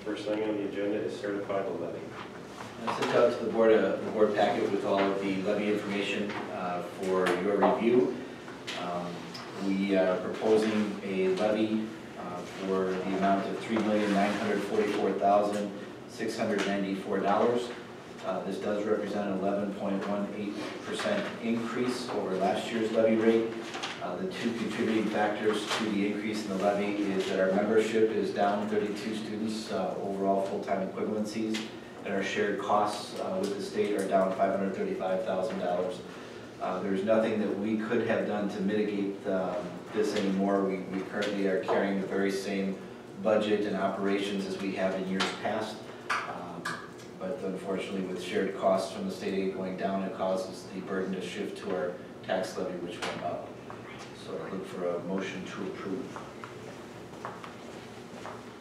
First thing on the agenda is certify the levy. I sent out to the board packet with all of the levy information for your review. We are proposing a levy for the amount of $3,944,694. This does represent an 11.18% increase over last year's levy rate. The two contributing factors to the increase in the levy is that our membership is down 32 students, overall full-time equivalencies, and our shared costs with the state are down $535,000. There's nothing that we could have done to mitigate this anymore. We currently are carrying the very same budget and operations as we have in years past. But unfortunately, with shared costs from the state aid going down, it causes the burden to shift to our tax levy, which went up. So I look for a motion to approve.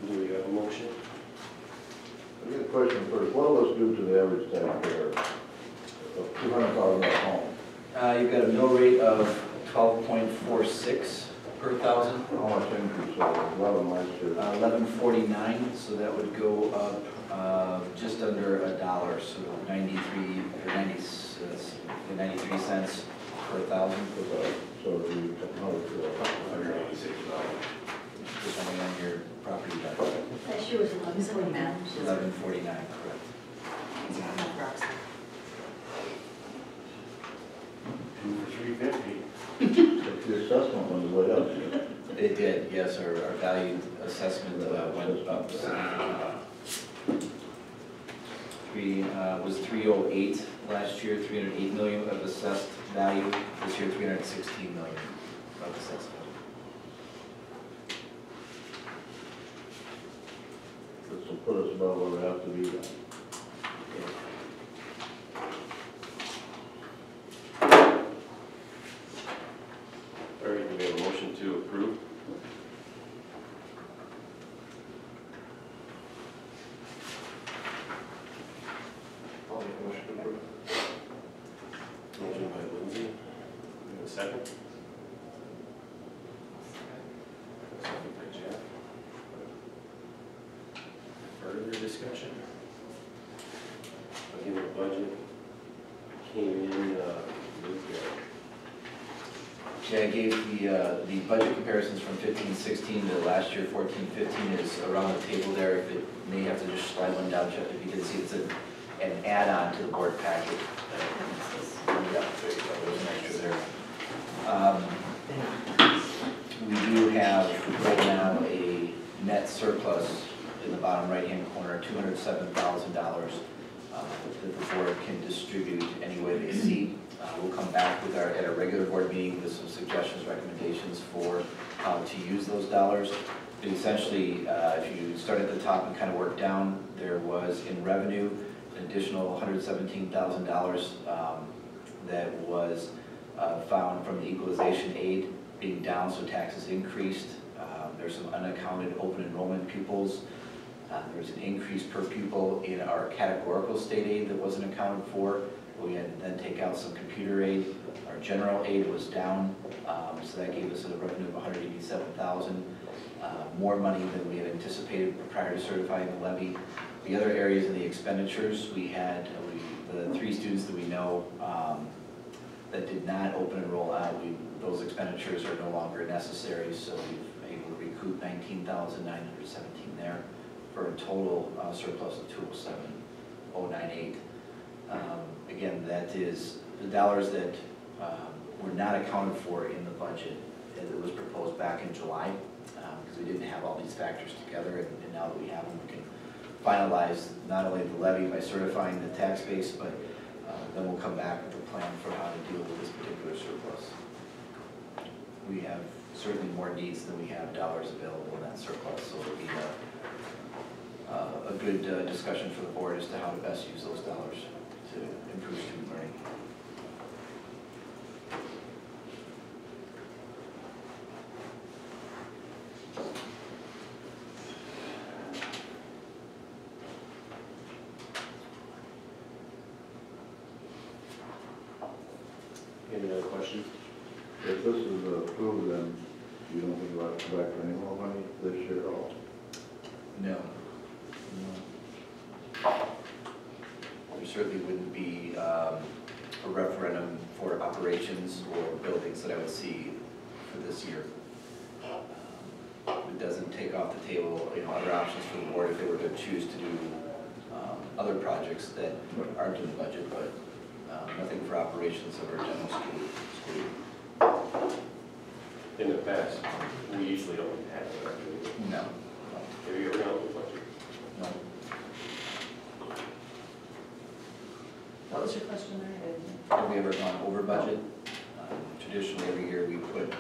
Do we have a motion? I get a question first. What will this do to the average taxpayer of $200,000 at home? You've got a mill rate of 12.46 per thousand. How much increase? 11 last year. 11.49, so that would go up just under $1, so 93 cents per thousand. So the $186. Depending on your property value. Last year was 1149. 11.49, correct. $350. The assessment went way up. It did, yes, our value assessment went up. Was 308 last year, 308 million of assessed value. This year, 316 million of assessment. This will put us about where we have to be then. All right, do we have a motion to approve? I'll make a motion to approve. Motion by Lindsay. We have a second? Second by Jeff. Further discussion? Again, the budget came in, Yeah, I gave the budget comparisons from 15-16 to last year 14-15 is around the table there. If it may have to just slide one down, Jeff, if you can see it's an add-on to the board packet. Yeah, there you go. There's an extra there. We do have right now a net surplus in the bottom right-hand corner, $207,000 that the board can distribute any way they see. We'll come back with at a regular board meeting with some suggestions, recommendations for how to use those dollars. But essentially, if you start at the top and kind of work down, there was in revenue an additional $117,000 that was found from the equalization aid being down, so taxes increased. There's some unaccounted open enrollment pupils. There's an increase per pupil in our categorical state aid that wasn't accounted for. We had to then take out some computer aid. Our general aid was down, so that gave us a revenue of $187,000. More money than we had anticipated prior to certifying the levy. The other areas in the expenditures, we had the 3 students that we know that did not open enroll out. Those expenditures are no longer necessary, so we've been able to recoup $19,917 there for a total surplus of $207,098. Again, that is the dollars that were not accounted for in the budget as it was proposed back in July, because we didn't have all these factors together, and now that we have them, we can finalize not only the levy by certifying the tax base, but then we'll come back with a plan for how to deal with this particular surplus. We have certainly more needs than we have dollars available in that surplus, so it'll be a good discussion for the board as to how to best use those dollars to improve student learning. Any other questions? If this is approved, then you don't think we'll have to come back for any more money this year at all? No. certainly wouldn't be a referendum for operations or buildings that I would see for this year. It doesn't take off the table, other options for the board if they were to choose to do other projects that aren't in the budget, but nothing for operations of our general school. In the past, we usually don't have that. No. Have you ever done a budget? No. What was your question there? Have we ever gone over budget? Traditionally, every year we put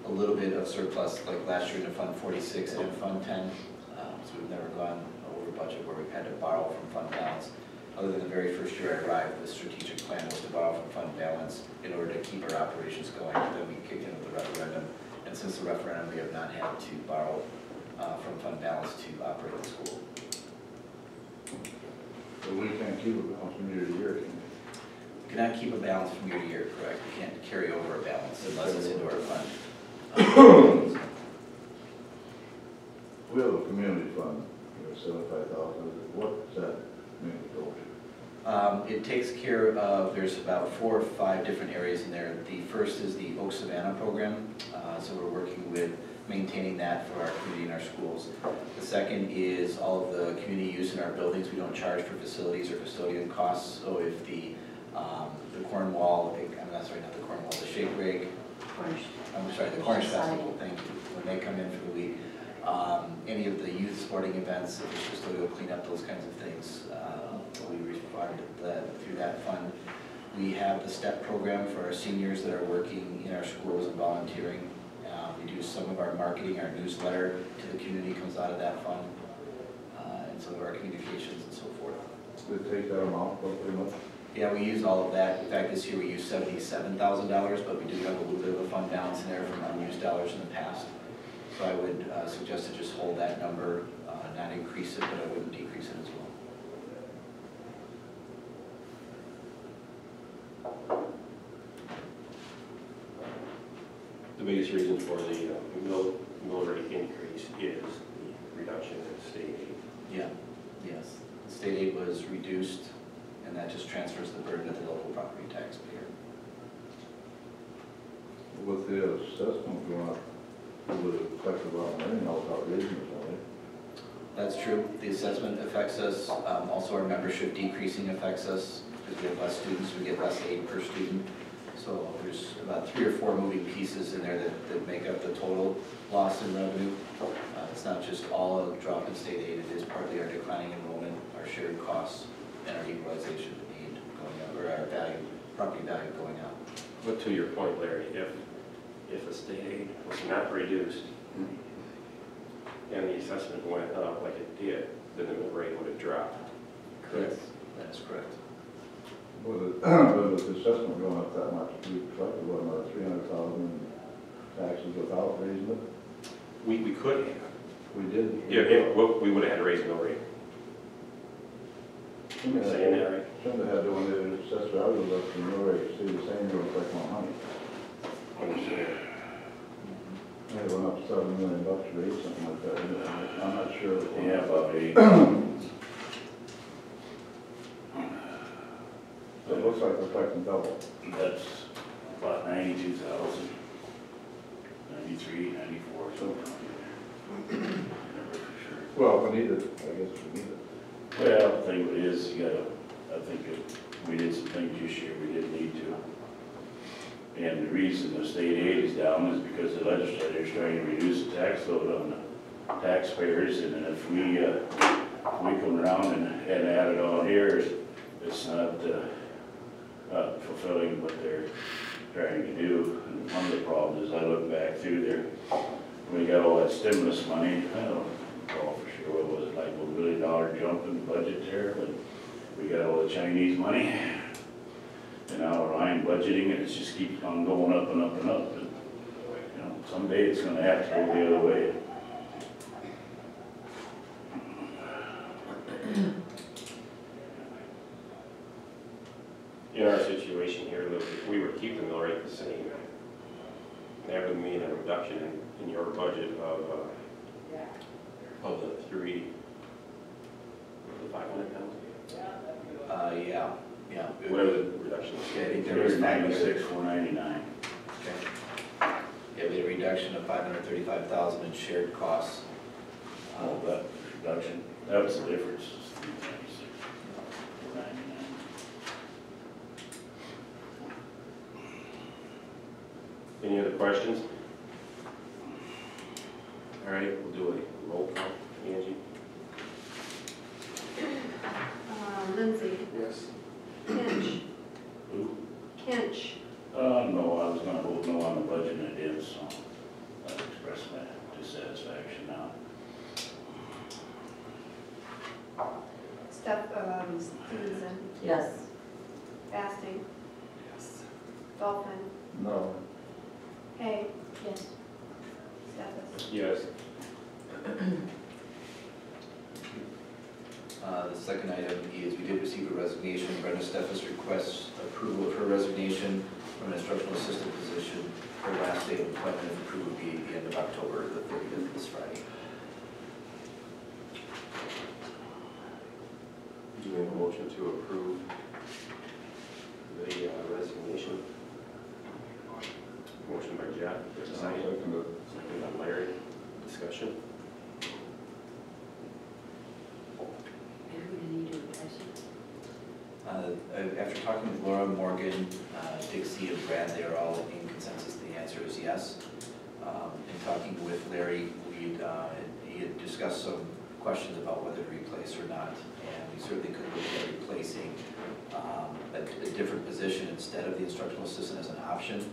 a little bit of surplus, like last year into Fund 46 and Fund 10. So we've never gone over budget where we've had to borrow from fund balance. Other than the very first year I arrived, the strategic plan was to borrow from fund balance in order to keep our operations going. And then we kicked in with the referendum. And since the referendum, we have not had to borrow from fund balance to operate the school. So we can't keep it balance from year to year, can We cannot keep a balance from year to year, correct? We can't carry over a balance unless it's into our fund. we have a community fund, 75,000, what's that mainly go to? It takes care of, there's about 4 or 5 different areas in there. The first is the Oak Savannah program, so we're working with maintaining that for our community and our schools. The second is all of the community use in our buildings. We don't charge for facilities or custodian costs, so if the Cornwall, the Shake Rig, the Cornish Festival, thank you, when they come in for the week, any of the youth sporting events, if it's custodial cleanup, those kinds of things, we refund through that fund. We have the STEP program for our seniors that are working in our schools and volunteering. We do some of our marketing, our newsletter to the community comes out of that fund, and some of our communications and so forth. They take that amount, pretty much? Yeah, we use all of that. In fact, this year we used $77,000, but we do have a little bit of a fund balance in there from unused dollars in the past. So I would suggest to just hold that number, not increase it, but I wouldn't decrease it as well. The biggest reason for the mill rate increase is the reduction in state aid. Yeah, yes. State aid was reduced, and that just transfers the burden to the local property taxpayer. With the assessment going up, it would affect a lot of money, now without raising it, right? That's true. The assessment affects us. Also, our membership decreasing affects us because we have less students, we get less aid per student. So there's about 3 or 4 moving pieces in there that make up the total loss in revenue. It's not just all a drop in state aid, it is partly our declining enrollment, our shared costs, and our equalization aid going up, or our property value going up. But to your point, Larry, if the state aid was not reduced and the assessment went up like it did, then the mill rate would have dropped. Correct. That is correct. With the assessment going up that much, we collected, what, another 300,000 in taxes without raising it? We could have. We did. We would have had to raise the mill rate. You're saying that right? Shouldn't have had to, when the assessor values up, the mill rate stayed the same, it was like more money. Understand. It went up $7 million to raise something like that, I'm not sure. Yeah, about 8. It looks like we're collecting double. That's about 92,000, 93, 94, something like that. Never for sure. Well, we need it, I guess we need it. Well, the thing of it is, you gotta, I think if we did some things this year we didn't need to. And the reason the state aid is down is because the legislature is trying to reduce the tax load on the taxpayers, and then if we come around and add it on here, it's not fulfilling what they're trying to do. And one of the problems is I look back through there, we got all that stimulus money, I don't recall for sure, what was it, like $1 billion jump in the budget there, but we got all the Chinese money. And now we're line budgeting, and it just keeps on going up and up and up. And, you know, someday it's going to have to go the other way. In our situation here, Luke, if we were to keep the mill rate the same, that would mean a reduction in your budget of the 500,000. Yeah. whatever the reduction is. Yeah, I think there was There's 96, 499. Okay. Yeah, we had a reduction of $535,000 in shared costs. Oh, that reduction, that was the difference. 396, 499. Any other questions? All right, we'll do a roll call. Angie? Lindsay, Yes. Kinch, Who? Kinch, No, I was gonna vote no on the budget and I did, so I'll express my dissatisfaction now. Stevenson, Yes. Basting. Dolphin, No. Hay, Yes. Stefas. Yes. The second item is we did receive a resignation. Brenda Steffes requests approval of her resignation from an instructional assistant position. Her last day of employment, if approved, would be the end of October, the 30th, this Friday. Do we have a motion to approve the resignation? Motion by Jeff, there's a second. Second it. Second by Larry. Discussion? After talking with Laura, Morgan, Dixie, and Brad, they are all in consensus. The answer is yes. In talking with Larry, he had discussed some questions about whether to replace or not, and we certainly could look at replacing a different position instead of the instructional assistant as an option.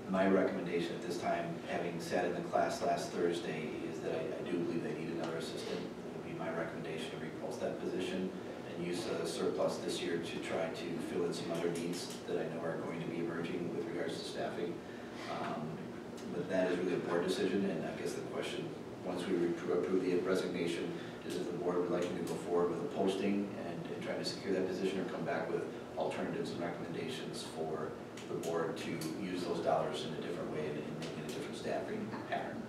My recommendation at this time, having sat in the class last Thursday, is that I do believe they need another assistant. It would be my recommendation to repulse that position and use the surplus this year to try to fill in some other needs that I know are going to be emerging with regards to staffing. But that is really a board decision, and I guess the question, once we approve the resignation, is if the board would like me to go forward with a posting and try to secure that position, or come back with alternatives and recommendations for the board to use those dollars in a different way and maybe in a different staffing pattern.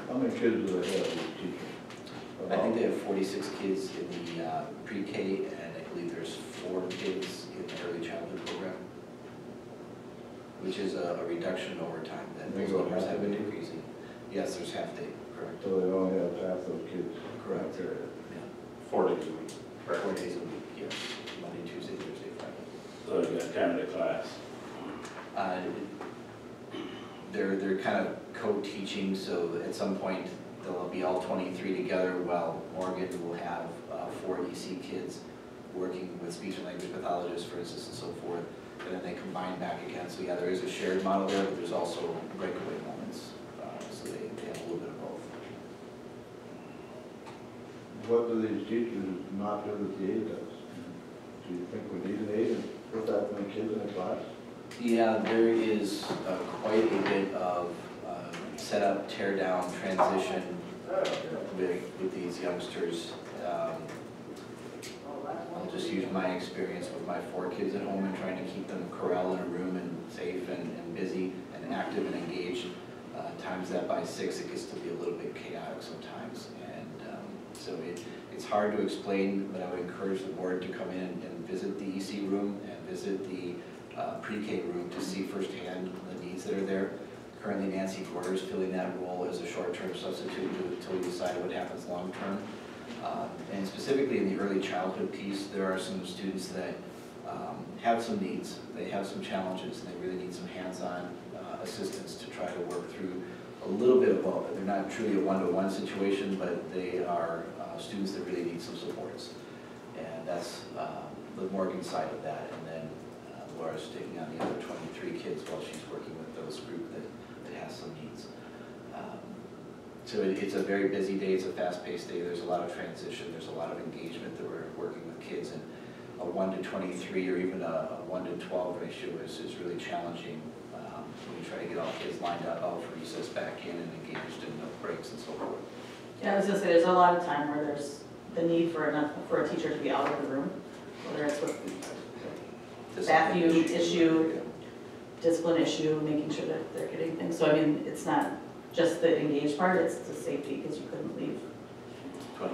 How many kids do they have, these teachers? I think they have 46 kids in the pre-K, and I believe there's 4 kids in the early childhood program, which is a reduction over time. That They those go numbers half have been day? increasing. Yes, there's half day, correct. So they only have half those kids. Correct. Okay. Yeah. 4 days a week. 4 days a week, yes. Monday, Tuesday, Thursday, Friday. So you got kind of the class. They're kind of co-teaching, so at some point they'll be all 23 together, while Morgan will have 4 EC kids working with speech and language pathologists, for instance, and so forth, and then they combine back again. So yeah, there is a shared model there, but there's also breakaway moments, so they have a little bit of both. What do these teachers not do that the aide does? Do you think we need an aide and put that many kids in a class? Yeah, there is quite a bit of set up, tear down, transition with these youngsters. I'll just use my experience with my 4 kids at home and trying to keep them corralled in a room and safe and busy and active and engaged. Times that by 6, it gets to be a little bit chaotic sometimes. And so it's hard to explain, but I would encourage the board to come in and visit the EC room and visit the pre-K room to see firsthand the needs that are there. Currently, Nancy Gorder is filling that role as a short-term substitute until we decide what happens long-term. And specifically in the early childhood piece, there are some students that have some needs, they have some challenges, and they really need some hands-on assistance to try to work through a little bit of both. They're not truly a one-to-one situation, but they are students that really need some supports. And that's the Morgan side of that. And then Laura's taking on the other 23 kids while she's working with those group that has some needs. So it's a very busy day, it's a fast-paced day, there's a lot of transition, there's a lot of engagement that we're working with kids, and a 1 to 23 or even a 1 to 12 ratio is really challenging when you try to get all kids lined up out for recess back in and engaged in the breaks and so forth. Yeah, I was gonna say, there's a lot of time where there's the need for a teacher to be out of the room, whether it's with staff issue, discipline issue, making sure that they're getting things. So I mean, it's not just the engaged part, it's the safety, because you couldn't leave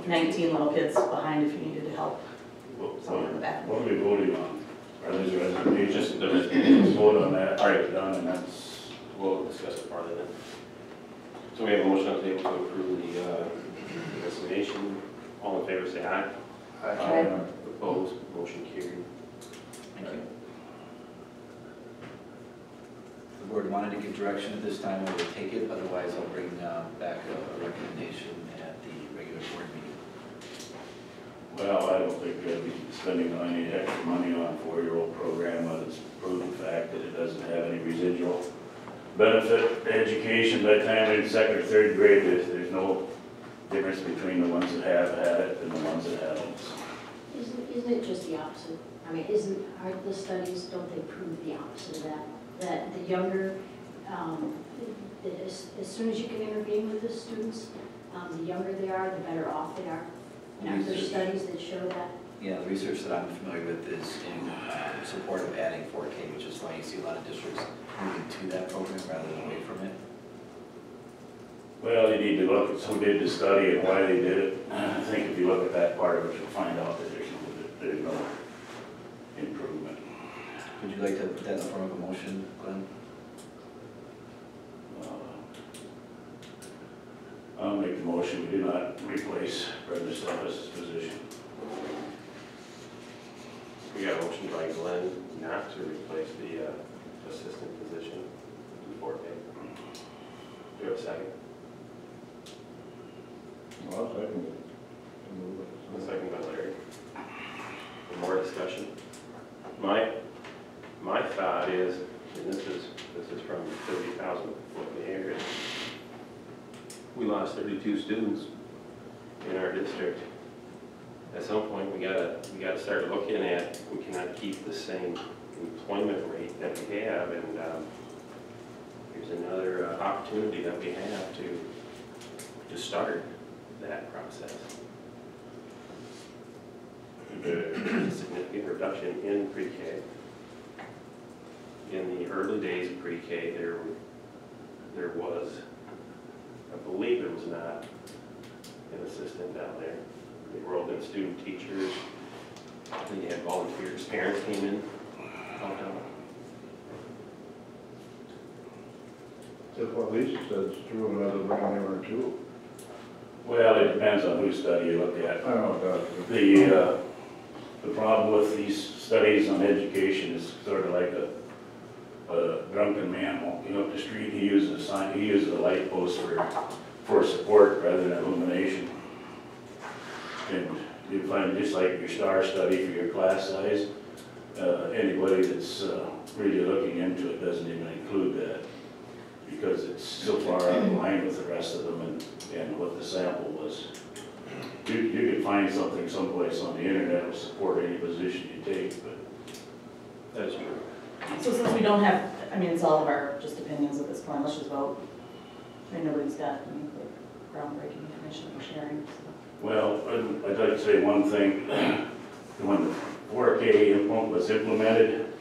19 little kids behind if you needed to help. someone in the bathroom. What are we voting on? Are these resignations? Just the Let's resignations. vote on that, All right. get it done, and that's, We'll discuss it farther then. So we have a motion on the table to approve the resignation. All in favor, say aye. Aye. Opposed, motion carried. Thank you. The board wanted to give direction at this time, I will take it, otherwise I'll bring back a recommendation at the regular board meeting. well, I don't think we'll be spending any extra money on a 4-year-old program when it's proven fact that it doesn't have any residual benefit to education by the time they're in 2nd or 3rd grade. There's no difference between the ones that have had it and the ones that haven't. Isn't it just the opposite? I mean, aren't the studies, don't they prove the opposite of that? That the younger, as soon as you can intervene with the students, the younger they are, the better off they are. And aren't there studies that show that? Yeah, the research that I'm familiar with is in support of adding 4K, which is why you see a lot of districts moving to that program rather than away from it. Well, you need to look at who did the study and why they did it. I think if you look at that part of it, you'll find out that there's no improvement. Would you like to put that in the form of a motion, Glenn? I'll make the motion, we do not replace Brenda Steffes' position. We got a motion by Glenn not to replace the assistant position in 4K. Do you have a second? Well, I'll second it. A second by Larry. For more discussion. My thought is, and this is from 30,000 foot in the air, is we lost 32 students in our district. At some point, we gotta start looking at, we cannot keep the same employment rate that we have, and here's another opportunity that we have to start that process. There's a significant reduction in pre-K. In the early days of pre-K, there was, I believe there was not an assistant down there. They rolled in student teachers, then you had volunteers, parents came in, helped out. If what Lisa says is true, I'd rather bring them in or two. Well, it depends on whose study you look at. I know it does. The problem with these studies on education is sort of like a drunken man walking up the street. He uses a sign, he uses a light post for support rather than illumination. And you find just like your STAR study for your class size, anybody that's really looking into it doesn't even include that because it's so far out of line with the rest of them and what the sample was. You could find something someplace on the internet will support any position you take, but That is true. So since we don't have, I mean, it's all of our just opinions at this point, let's just vote. I mean, nobody's got any groundbreaking information we're sharing, so. well, I'd like to say one thing. When the 4K was implemented,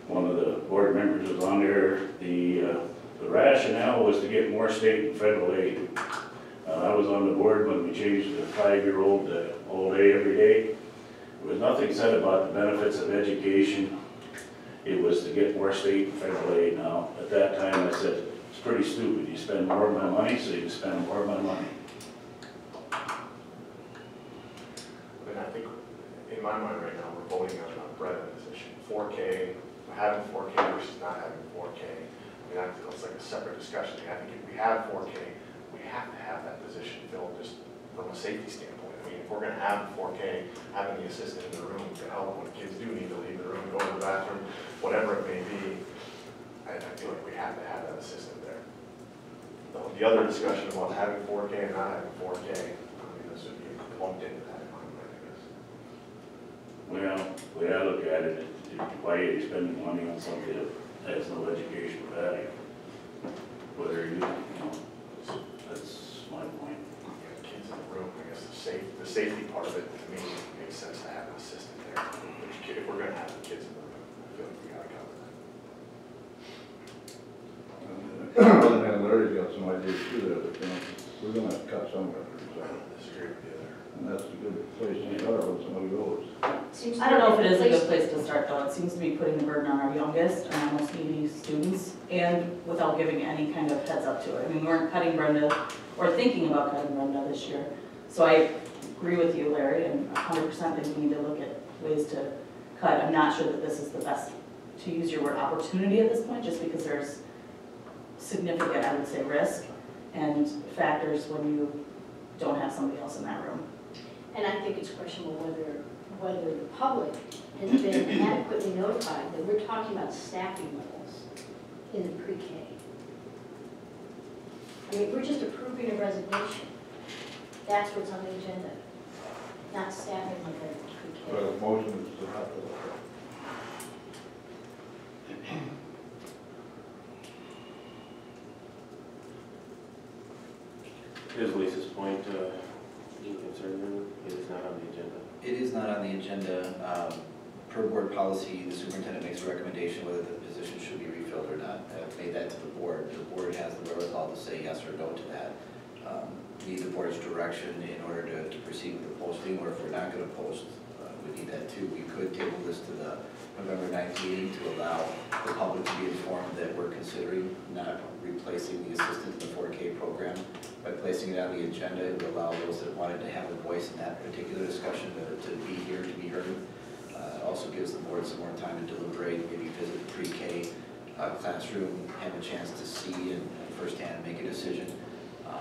one of the board members was on there. The rationale was to get more state and federal aid. I was on the board when we changed the 5-year-old to all day, every day. There was nothing said about the benefits of education. It was to get more state and federal aid now. At that time, I said, it's pretty stupid. You spend more of my money, so you can spend more of my money. And I think, in my mind right now, we're voting on a Brenda position. 4K, having 4K versus not having 4K. I mean, that's like a separate discussion. I think if we have 4K, we have to have that position filled just from a safety standpoint. I mean, if we're going to have 4K, having the assistant in the room to help when kids do need to leave the room, go to the bathroom, whatever it may be, I feel like we have to have that assistant there. The other discussion about having 4K and not having 4K, I mean, this would be lumped into that in my mind, I guess. Well, the way I look at it, why are you spending money on something that has no educational value? Whether you know, that's my point. Yeah, kids in the room, I guess the safety part of it, to me, makes sense to have an assistant there. If we're gonna have the kids in the room, I feel like we gotta cover that. Other than Larry's got some ideas too there, but we're gonna have to cut somewhere. I don't disagree with you there. And that's a good place to start when somebody goes. Seems to I don't know if be it is a good place place to start though. It seems to be putting the burden on our youngest and our most needy students and without giving any kind of heads up to it. I mean, we weren't cutting Brenda or thinking about cutting Brenda this year. So I agree with you, Larry, and 100% think we need to look at ways to cut. I'm not sure that this is the best, to use your word, opportunity at this point, just because there's significant, I would say, risk and factors when you don't have somebody else in that room. And I think it's questionable whether the public has been adequately notified that we're talking about staffing levels in the pre-K. I mean, we're just approving a resignation. That's what's on the agenda, not staffing like a pre-K. Well, the motion is to have to. Here's Lisa's point, you concerned, it is not on the agenda. It is not on the agenda. Per board policy, the superintendent makes a recommendation whether the position should be refilled or not. I've made that to the board. The board has the wherewithal to say yes or no to that. Need the board's direction in order to proceed with the posting, or if we're not going to post, we need that too. We could table this to the November 9th meeting to allow the public to be informed that we're considering not replacing the assistant in the 4K program. By placing it on the agenda, it would allow those that wanted to have a voice in that particular discussion to be here, to be heard. Also gives the board some more time to deliberate, maybe visit the pre-K classroom, have a chance to see and firsthand make a decision.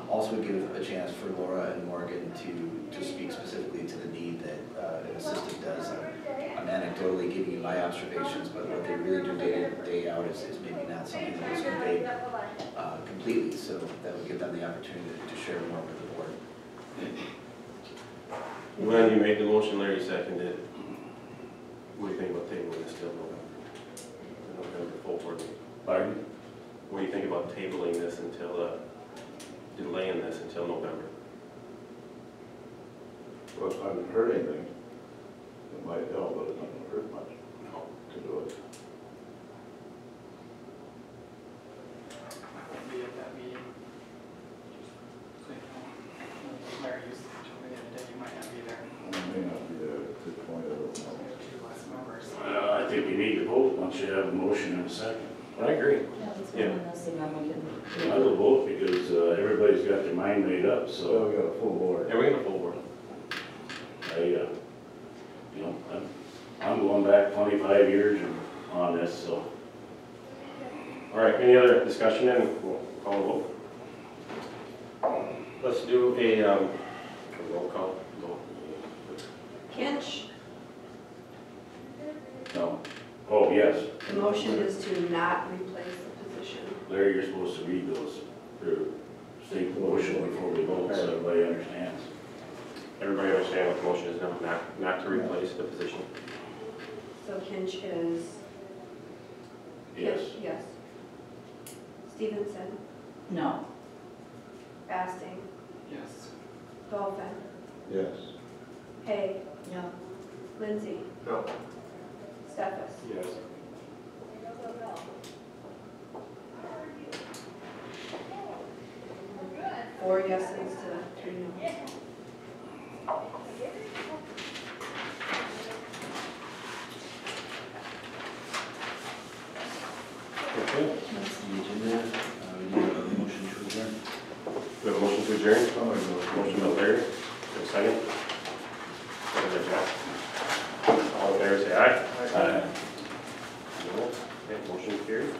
Also give a chance for Laura and Morgan to speak specifically to the need that an assistant does. I'm anecdotally giving you my observations, but what they really do day in, day out is maybe not something that was conveyed completely, so that would give them the opportunity to share more with the board. When you made the motion, Larry seconded it. What do you think about tabling this till November full board meeting? Pardon? What do you think about tabling this until, delaying this until November? Well, if I haven't heard anything, it might help, but it's not gonna hurt much to do it. Be at that meeting. So, you know, Larry used to tell me the other day you might not be there. I may not be there at this point, I don't know. We have 2 less members. I think you need to vote once you have a motion in a second. I agree. Yeah, let's go on this and then we can. I will vote because everybody's got their mind made up, So so we got a full board. Yeah, we're gonna full board. you know, I'm going back 25 years on this, so. All right, any other discussion then? We'll call a vote. Let's do a roll call. Kinch, No. Oh, yes. the motion is to not replace the position. Larry, you're supposed to read those, or state the motion before we vote, so everybody understands. Everybody understand what the motion is now, not to replace the position? So Kinch is? Yes. Yes. Stevenson, No. Basting, Yes. Dolphin, Yes. Hay, No. Lindsay, No. Stefas. Yes. Four yeses to 3 noes. Okay, That's the agenda. We need a motion to adjourn. we have a motion to adjourn. Somebody knows. Motion by Larry, is there a second? Second by Jack. All in favor, say aye. Aye. No. Okay, motion carried.